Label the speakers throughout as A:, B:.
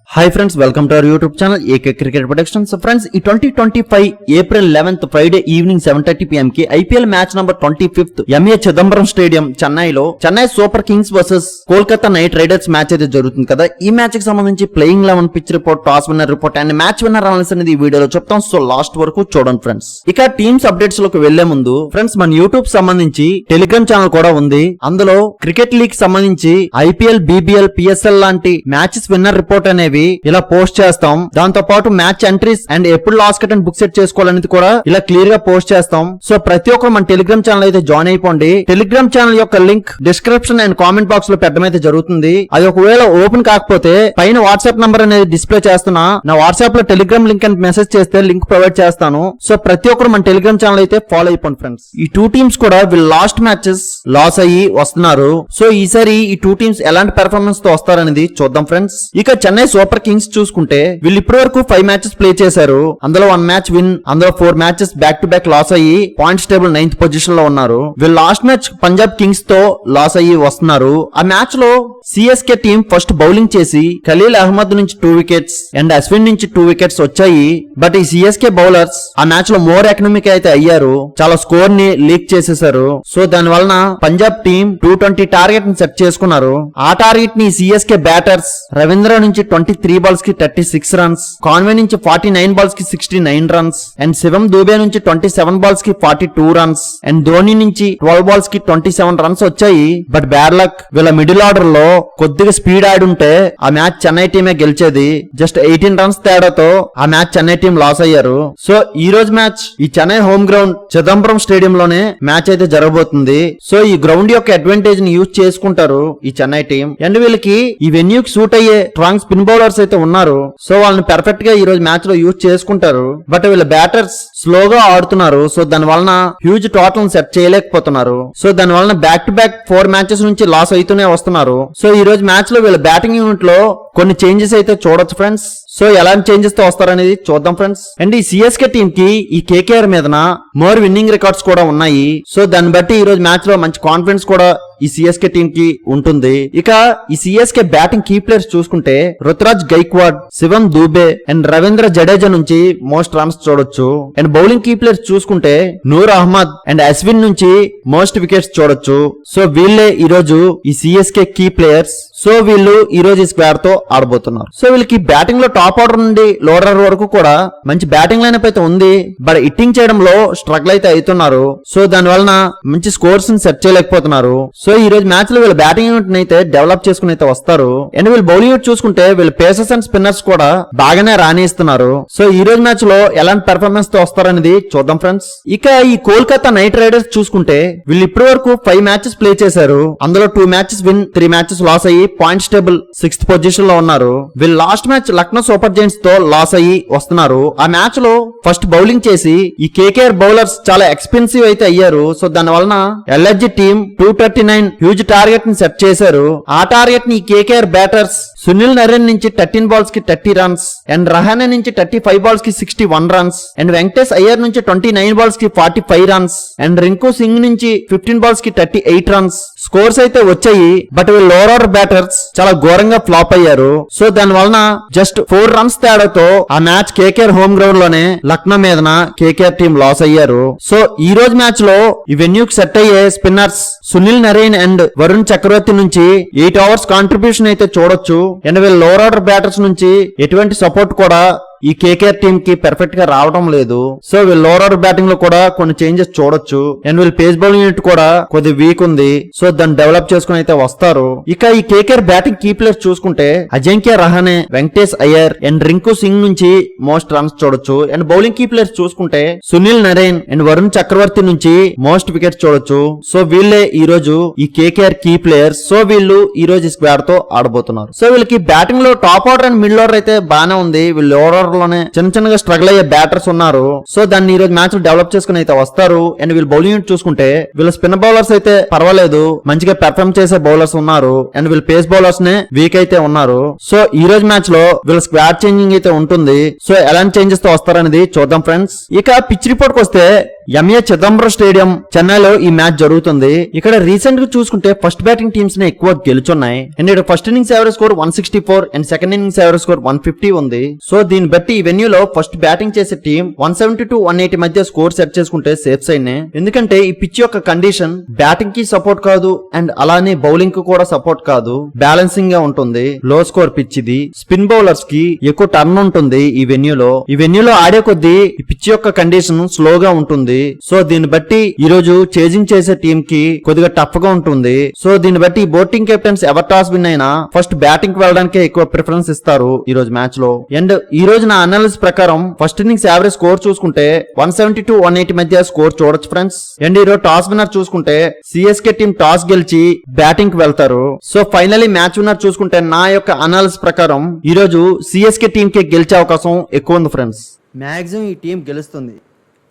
A: Hi friends, welcome to our YouTube channel AK Cricket Predictions. So friends, ఈ 2025 April 11th Friday evening 7:30 PM కి IPL match number 25th MA Chidambaram stadium చెన్నైలో Chennai super kings versus Kolkata knight riders match అయితే జరుగుతుంది కదా. ఈ match కి సంబంధించి playing 11 pitch report, toss winner report and match winner analysis అనేది ఈ వీడియోలో చెప్తాం. సో లాస్ట్ వరకు చూడండి ఫ్రెండ్స్. ఇక టీమ్స్ అప్డేట్స్ లోకి వెళ్లే ముందు ఫ్రెండ్స్, మన యూట్యూబ్ సంబంధించి టెలిగ్రామ్ ఛానల్ కూడా ఉంది. అందులో క్రికెట్ లీగ్ సంబంధించి IPL, BBL, PSL లాంటి మ్యాచెస్ విన్నర్ రిపోర్ట్ అనేవి ఇలా పోస్ట్ చేస్తాం. దాంతో పాటు మ్యాచ్ ఎంట్రీస్ అండ్ ఎప్పుడు last cut and book set చేసుకోవాలనేది కూడా ఇలా క్లియర్ గా పోస్ట్ చేస్తాం. సో ప్రతి ఒక్కరు మన టెలిగ్రామ్ ఛానల్ అయితే జాయిన్ అయిపోండి. టెలిగ్రామ్ ఛానల్ యొక్క link description and comment box లో పెట్టడం అయితే జరుగుతుంది. అది ఒకవేళ ఓపెన్ కాకపోతే పైన వాట్సాప్ నంబర్ అనేది డిస్ప్లే చేస్తున్నా, నా వాట్సాప్ లో టెలిగ్రామ్ లింక్ అని మెసేజ్ చేస్తే లింక్ ప్రొవైడ్ చేస్తాను. సో ప్రతి ఒక్కరు మన టెలిగ్రామ్ ఛానల్ అయితే ఫాలో అయిపోండి ఫ్రెండ్స్. ఈ టూ టీమ్స్ కూడా వీళ్ళు లాస్ట్ మ్యాచెస్ లాస్ అయ్యి వస్తున్నారు. సో ఈసారి ఈ టూ టీమ్స్ ఎలాంటి పెర్ఫార్మెన్స్ తో వస్తారనేది చూద్దాం ఫ్రెండ్స్. ఇక చెన్నై సూపర్ కింగ్స్ చూసుకుంటే వీళ్ళు ఇప్పటి వరకు 5 మ్యాచెస్ ప్లే చేశారు. అందులో 1 మ్యాచ్ విన్, అందులో 4 matches back to back loss అయ్యి పాయింట్స్ టేబుల్ 9th పొజిషన్ లో ఉన్నారు. వీళ్ళు లాస్ట్ మ్యాచ్ పంజాబ్ కింగ్స్ తో లాస్ అయ్యి వస్తున్నారు. ఆ మ్యాచ్ లో CSK టీం ఫస్ట్ బౌలింగ్ చేసి ఖలీల్ అహ్మద్ నుంచి 2 వికెట్స్ అండ్ అశ్విన్ నుంచి 2 వికెట్స్ వచ్చాయి. బట్ ఈ CSK బౌలర్స్ ఆ మ్యాచ్ లో మోర్ ఎకనామిక్ అయితే అయ్యారు. చాలా స్కోర్ ని లీక్ చేసేశారు. సో దాని వలన పంజాబ్ టీం 220 టార్గెట్ ని సెట్ చేసుకున్నారు. ఆ టార్గెట్ ని CSK బ్యాటర్స్ రవీంద్ర నుంచి 23 బాల్స్ కి 36 రన్స్, కాన్వే నుంచి 49 బాల్స్ కి 69 రన్స్ అండ్ శివం దూబే నుంచి 27 బాల్స్ కి 42 రన్స్ అండ్ ధోని నుంచి 12 బాల్స్ కి 27 రన్స్ వచ్చాయి. బట్ బ్యాడ్ లక్, వీళ్ళ మిడిల్ ఆర్డర్ లో కొద్దిగా స్పీడ్ ఆడుంటే ఆ మ్యాచ్ చెన్నై టీమే గెలిచేది. జస్ట్ 18 రన్స్ తేడాతో ఆ మ్యాచ్ చెన్నై టీం లాస్ అయ్యారు. సో ఈ రోజు మ్యాచ్ ఈ Chennai home ground Chidambaram stadium లోనే మ్యాచ్ అయితే జరగబోతుంది. సో ఈ గ్రౌండ్ యొక్క అడ్వాంటేజ్ ని యూజ్ చేసుకుంటారు ఈ చెన్నై టీం. అండ్ వీళ్ళకి ఈ వెన్యూకి సూట్ అయ్యే స్ట్రాంగ్ స్పిన్ బౌలర్స్ అయితే ఉన్నారు. సో వాళ్ళని పర్ఫెక్ట్ గా ఈ రోజు మ్యాచ్ లో యూజ్ చేసుకుంటారు. బట్ వీళ్ళ బ్యాటర్స్ స్లోగా ఆడుతున్నారు. సో దాని వలన హ్యూజ్ టోటల్ సెట్ చేయలేకపోతున్నారు. సో దాని వలన బ్యాక్ టు బ్యాక్ 4 మ్యాచెస్ నుంచి లాస్ అవుతూనే వస్తున్నారు. సో ఈ రోజు మ్యాచ్ లో వీళ్ళ బ్యాటింగ్ యూనిట్ లో కొన్ని చేంజెస్ అయితే చూడొచ్చు ఫ్రెండ్స్. సో ఎలాంటి చేంజెస్ తో వస్తారనేది చూద్దాం ఫ్రెండ్స్. అండ్ ఈ CSK టీం కి ఈ KKR మీదన మోర్ విన్నింగ్ రికార్డ్స్ కూడా ఉన్నాయి. సో దాన్ని బట్టి ఈ రోజు మ్యాచ్ లో మంచి కాన్ఫిడెన్స్ కూడా ఈ CSK టీం కి ఉంటుంది. ఇక ఈ CSK బ్యాటింగ్ కీ ప్లేయర్స్ చూసుకుంటే రుతురాజ్ గైక్వాడ్, శివం దూబే అండ్ రవీంద్ర జడేజా నుంచి మోస్ట్ రన్స్ చూడొచ్చు. అండ్ బౌలింగ్ కీ ప్లేయర్స్ చూసుకుంటే నూర్ అహ్మద్ అండ్ అశ్విన్ నుంచి మోస్ట్ వికెట్స్ చూడొచ్చు. సో వీళ్ళే ఈ రోజు ఈ CSK కీ ప్లేయర్స్. సో వీళ్ళు ఈ రోజు ఈ స్క్వాడ్ తో ఆడబోతున్నారు. సో వీళ్ళకి బ్యాటింగ్ లో టాప్ ఆర్డర్ నుండి లోవర్ ఆర్డర్ వరకు కూడా మంచి బ్యాటింగ్ లైనప్ అయితే ఉంది. బట్ హిట్టింగ్ చేయడంలో స్ట్రగుల్ అయితే అవుతున్నారు. సో దాని వలన మంచి స్కోర్స్ ని సెట్ చేయలేకపోతున్నారు. సో ఈ రోజు మ్యాచ్ లో వీళ్ళ బ్యాటింగ్ యూనిట్ అయితే డెవలప్ చేసుకుని అయితే వస్తారు. అండ్ వీళ్ళు బౌలింగ్ యూనిట్ చూసుకుంటే వీళ్ళ పేసర్స్ అండ్ స్పిన్నర్స్ కూడా బాగానే రాణిస్తున్నారు. సో ఈ రోజు మ్యాచ్ లో ఎలాంటి పెర్ఫార్మెన్స్ తో వస్తారనేది చూద్దాం ఫ్రెండ్స్. ఇక ఈ కోల్కతా నైట్ రైడర్స్ చూసుకుంటే వీళ్ళు ఇప్పటి వరకు 5 మ్యాచెస్ ప్లే చేశారు. అందులో 2 మ్యాచెస్ విన్, 3 మ్యాచెస్ లాస్ అయ్యి పాయింట్స్ టేబుల్ 6th పొజిషన్ లో ఉన్నారు. వీళ్ళు last match Lucknow super Giants తో లాస్ అయ్యి వస్తున్నారు. ఆ మ్యాచ్ లో ఫస్ట్ బౌలింగ్ చేసి ఈ KKR బౌలర్స్ చాలా ఎక్స్పెన్సివ్ అయితే అయ్యారు. సో దాని వలన LSG టీం 239 హ్యూజ్ టార్గెట్ ని సెట్ చేశారు. ఆ టార్గెట్ ని ఈ KKR బ్యాటర్స్ సునీల్ నరేన్ నుంచి 13 బాల్స్ కి 30 రన్స్ అండ్ రహానే నుంచి 35 బాల్స్ కి 61 రన్స్ అండ్ వెంకటేష్ అయ్యర్ నుంచి 29 బాల్స్ కి 45 రన్స్ అండ్ రింకు సింగ్ నుంచి 15 బాల్స్ కి 38 రన్స్ స్కోర్స్ అయితే వచ్చాయి. బట్ వీళ్ళు లోవర్ ఆర్డర్ బ్యాటర్స్ చాలా ఘోరంగా ఫ్లాప్ అయ్యారు. సో దాని వలన జస్ట్ 4 రన్స్ తేడాతో ఆ మ్యాచ్ KKR హోమ్ గ్రౌండ్ లోనే లక్నో మీదన KKR టీం లాస్ అయ్యారు. సో ఈ రోజు మ్యాచ్ లో ఈ వెన్యూకి సెట్ అయ్యే స్పిన్నర్స్ సునీల్ నరేన్ అండ్ వరుణ్ చక్రవర్తి నుంచి 8 ఓవర్స్ కాంట్రిబ్యూషన్ అయితే చూడొచ్చు. అండ్ వీళ్ళ లోవర్ ఆర్డర్ బ్యాటర్స్ నుంచి ఎటువంటి సపోర్ట్ కూడా ఈ KKR టీం కి పర్ఫెక్ట్ గా రావడం లేదు. సో వీళ్ళు లోవర్ ఆర్డర్ బ్యాటింగ్ లో కూడా కొన్ని చేంజెస్ చూడొచ్చు. అండ్ వీళ్ళ పేస్ బౌలింగ్ యూనిట్ కూడా కొద్ది వీక్ ఉంది. సో దాన్ని డెవలప్ చేసుకుని అయితే వస్తారు. ఇక ఈ KKR బ్యాటింగ్ కీ ప్లేయర్స్ చూసుకుంటే అజింక్య రహానే, వెంకటేష్ అయ్యర్ అండ్ రింకు సింగ్ నుంచి మోస్ట్ రన్స్ చూడొచ్చు. అండ్ బౌలింగ్ కీ ప్లేయర్స్ చూసుకుంటే సునీల్ నరేన్ అండ్ వరుణ్ చక్రవర్తి నుంచి మోస్ట్ వికెట్స్ చూడొచ్చు. సో వీళ్ళే ఈ రోజు ఈ KKR కీ ప్లేయర్స్. సో వీళ్ళు ఈ రోజు స్క్వాడ్ తో ఆడబోతున్నారు. సో వీళ్ళకి బ్యాటింగ్ లో top order and middle order అయితే బానే ఉంది. వీళ్ళు లోవర్ లోనే చిన్న చిన్నగా స్ట్రగుల్ అయ్యే బ్యాటర్స్ ఉన్నారు. సో దాన్ని ఈ రోజు మ్యాచ్ డెవలప్ చేసుకుని అయితే వస్తారు. అండ్ వీళ్ళు బౌలింగ్ యూనిట్ చూసుకుంటే వీళ్ళ స్పిన్ బౌలర్స్ అయితే పర్వాలేదు, మంచిగా పెర్ఫార్మ్ చేసే బౌలర్స్ ఉన్నారు. అండ్ వీళ్ళ పేస్ బౌలర్స్ నే వీక్ అయితే ఉన్నారు. సో ఈ రోజు మ్యాచ్ లో వీళ్ళ స్క్వాడ్ చేంజింగ్ అయితే ఉంటుంది. సో ఎలాంటి చేంజెస్ తో వస్తారనేది చూద్దాం ఫ్రెండ్స్. ఇక పిచ్ రిపోర్ట్ కి వస్తే ఎంఏ చిదంబరం స్టేడియం చెన్నైలో ఈ మ్యాచ్ జరుగుతుంది. ఇక్కడ రీసెంట్ గా చూసుకుంటే ఫస్ట్ బ్యాటింగ్ టీమ్స్ నే ఎక్కువ గెలుచున్నాయి. అండ్ ఇక్కడ first innings average score 164 and second innings average score 150 ఉంది. సో దీన్ని బట్టి ఈ వెన్యూలో ఫస్ట్ బ్యాటింగ్ చేసే టీం 170 to 180 మధ్య స్కోర్ సెట్ చేసుకుంటే సేఫ్ సైడ్ నే. ఎందుకంటే ఈ పిచ్ యొక్క కండిషన్ బ్యాటింగ్ కి సపోర్ట్ కాదు అండ్ అలానే బౌలింగ్ కు కూడా సపోర్ట్ కాదు, బ్యాలెన్సింగ్ గా ఉంటుంది. లో స్కోర్ పిచ్ ఇది. స్పిన్ బౌలర్స్ కి ఎక్కువ టర్న్ ఉంటుంది ఈ వెన్యూలో ఆడే కొద్దీ ఈ పిచ్ యొక్క కండిషన్ స్లోగా ఉంటుంది. సో దీన్ని బట్టి ఈ రోజు చేజింగ్ చేసే టీం కి కొద్దిగా టఫ్ గా ఉంటుంది. సో దీన్ని బట్టి boating captains ever toss win అయినా ఫస్ట్ బ్యాటింగ్ కి వెళ్ళడానికి ఎక్కువ ప్రిఫరెన్స్ ఇస్తారు ఈ రోజు మ్యాచ్ లో. అండ్ ఈ రోజు నా అనాలిసిస్ ప్రకారం ఫస్ట్ ఇన్నింగ్స్ యావరేజ్ స్కోర్ చూసుకుంటే 170 to 180 మధ్య స్కోర్ చూడొచ్చు ఫ్రెండ్స్. అండ్ ఈ రోజు టాస్ విన్నర్ చూసుకుంటే సిఎస్కే టీం టాస్ గెలిచి బ్యాటింగ్ కి వెళ్తారు. సో ఫైనలీ మ్యాచ్ విన్నర్ చూసుకుంటే నా యొక్క అనాలిసిస్ ప్రకారం ఈ రోజు సిఎస్కే టీం కి గెలిచే అవకాశం ఎక్కువ ఉంది ఫ్రెండ్స్. మాక్సిమం ఈ టీం గెలుస్తుంది,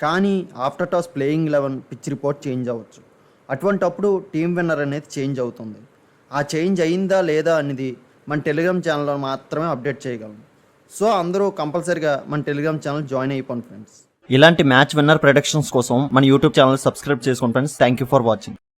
A: కానీ after toss playing 11 pitch report change అవ్వచ్చు. అటువంటప్పుడు టీం విన్నర్ అనేది చేంజ్ అవుతుంది. ఆ చేంజ్ అయిందా లేదా అనేది మన టెలిగ్రామ్ ఛానల్లో మాత్రమే అప్డేట్ చేయగలం. సో అందరూ కంపల్సరీగా మన టెలిగ్రామ్ ఛానల్ జాయిన్ అయిపోండి ఫ్రెండ్స్. ఇలాంటి మ్యాచ్ విన్నర్ ప్రొడక్షన్స్ కోసం మన యూట్యూబ్ ఛానల్ సబ్స్క్రైబ్ చేసుకోండి friends. Thank you for watching.